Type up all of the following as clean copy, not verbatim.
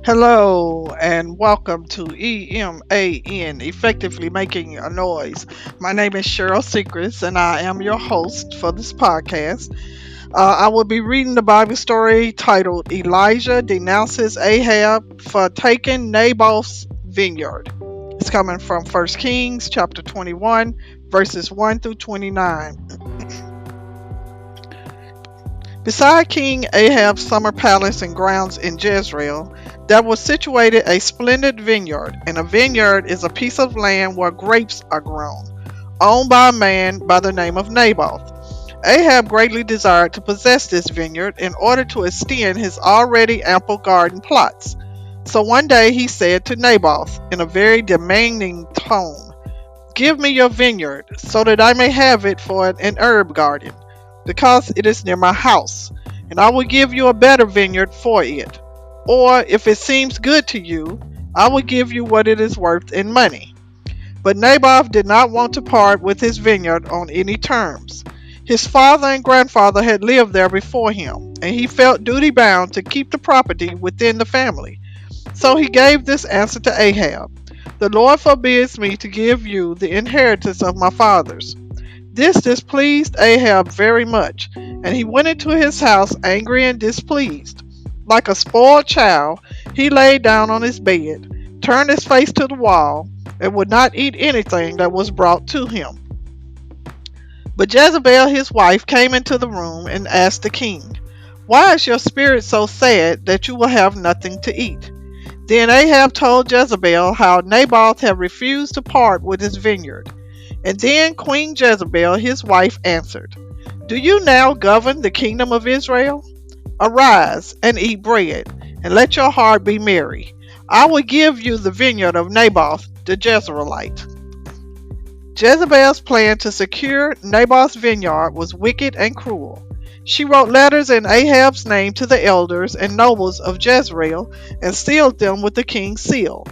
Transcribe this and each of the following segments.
Hello and welcome to EMAN, Effectively Making a Noise. My name is Cheryl Secrest and I am your host for this podcast. I will be reading the Bible story titled Elijah Denounces Ahab for Taking Naboth's Vineyard. It's coming from 1 Kings chapter 21, verses 1 through 29. Beside King Ahab's summer palace and grounds in Jezreel, there was situated a splendid vineyard, and a vineyard is a piece of land where grapes are grown, owned by a man by the name of Naboth. Ahab greatly desired to possess this vineyard in order to extend his already ample garden plots. So one day he said to Naboth in a very demanding tone, "Give me your vineyard, so that I may have it for an herb garden, because it is near my house, and I will give you a better vineyard for it. Or, if it seems good to you, I will give you what it is worth in money." But Naboth did not want to part with his vineyard on any terms. His father and grandfather had lived there before him, and he felt duty bound to keep the property within the family. So he gave this answer to Ahab: "The Lord forbids me to give you the inheritance of my fathers." This displeased Ahab very much, and he went into his house angry and displeased. Like a spoiled child, he lay down on his bed, turned his face to the wall, and would not eat anything that was brought to him. But Jezebel his wife came into the room and asked the king, "Why is your spirit so sad that you will have nothing to eat?" Then Ahab told Jezebel how Naboth had refused to part with his vineyard. And then Queen Jezebel his wife answered, "Do you now govern the kingdom of Israel? Arise and eat bread, and let your heart be merry. I will give you the vineyard of Naboth the Jezreelite." Jezebel's plan to secure Naboth's vineyard was wicked and cruel. She wrote letters in Ahab's name to the elders and nobles of Jezreel and sealed them with the king's seal.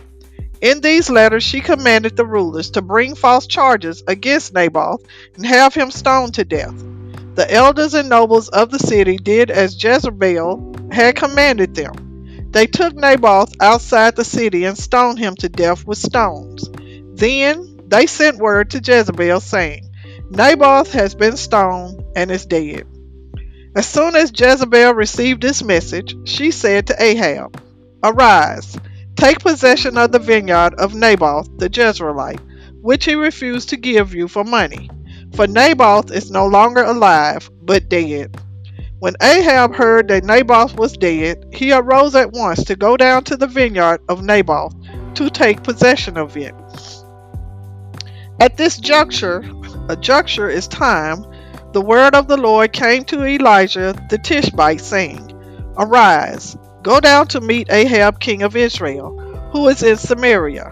In these letters she commanded the rulers to bring false charges against Naboth and have him stoned to death. The elders and nobles of the city did as Jezebel had commanded them. They took Naboth outside the city and stoned him to death with stones. Then they sent word to Jezebel saying, "Naboth has been stoned and is dead." As soon as Jezebel received this message, she said to Ahab, "Arise, take possession of the vineyard of Naboth the Jezreelite, which he refused to give you for money. For Naboth is no longer alive, but dead." When Ahab heard that Naboth was dead, he arose at once to go down to the vineyard of Naboth to take possession of it. At this juncture, a juncture is time, the word of the Lord came to Elijah the Tishbite, saying, "Arise, go down to meet Ahab king of Israel, who is in Samaria.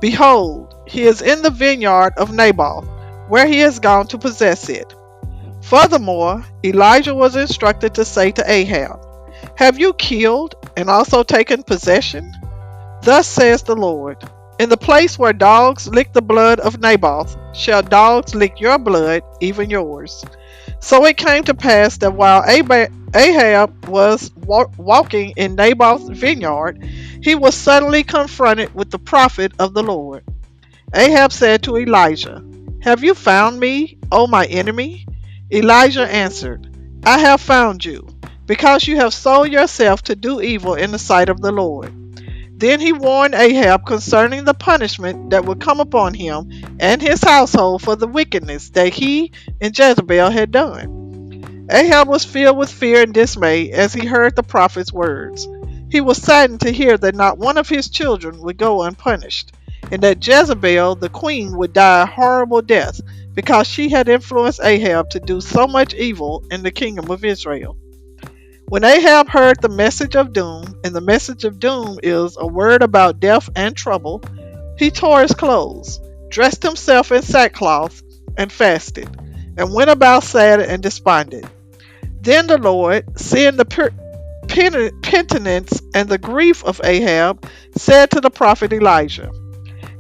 Behold, he is in the vineyard of Naboth, where he has gone to possess it." Furthermore, Elijah was instructed to say to Ahab, "Have you killed and also taken possession? Thus says the Lord, in the place where dogs lick the blood of Naboth, shall dogs lick your blood, even yours." So it came to pass that while Ahab was walking in Naboth's vineyard, he was suddenly confronted with the prophet of the Lord. Ahab said to Elijah, "Have you found me, O my enemy?" Elijah answered, "I have found you, because you have sold yourself to do evil in the sight of the Lord." Then he warned Ahab concerning the punishment that would come upon him and his household for the wickedness that he and Jezebel had done. Ahab was filled with fear and dismay as he heard the prophet's words. He was saddened to hear that not one of his children would go unpunished, and that Jezebel, the queen, would die a horrible death because she had influenced Ahab to do so much evil in the kingdom of Israel. When Ahab heard the message of doom, and the message of doom is a word about death and trouble, he tore his clothes, dressed himself in sackcloth, and fasted, and went about sad and despondent. Then the Lord, seeing the penitence and the grief of Ahab, said to the prophet Elijah,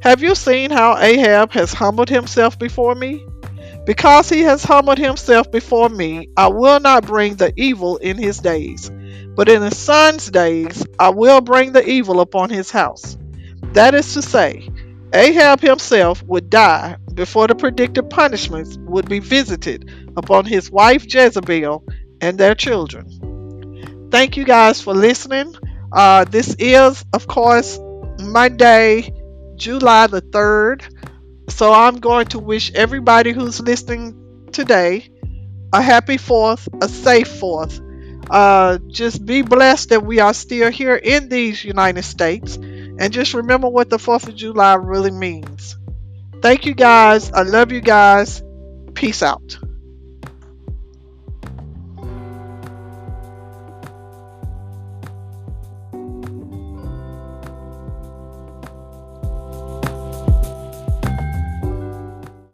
"Have you seen how Ahab has humbled himself before me? Because he has humbled himself before me, I will not bring the evil in his days, But in his son's days, I will bring the evil upon his house. That is to say, Ahab himself would die before the predicted punishments would be visited upon his wife Jezebel and their children. Thank you guys for listening. This is, of course, Monday, July the 3rd. So I'm going to wish everybody who's listening today a happy 4th, a safe 4th. Just be blessed that we are still here in these United States. And just remember what the 4th of July really means. Thank you guys. I love you guys. Peace out.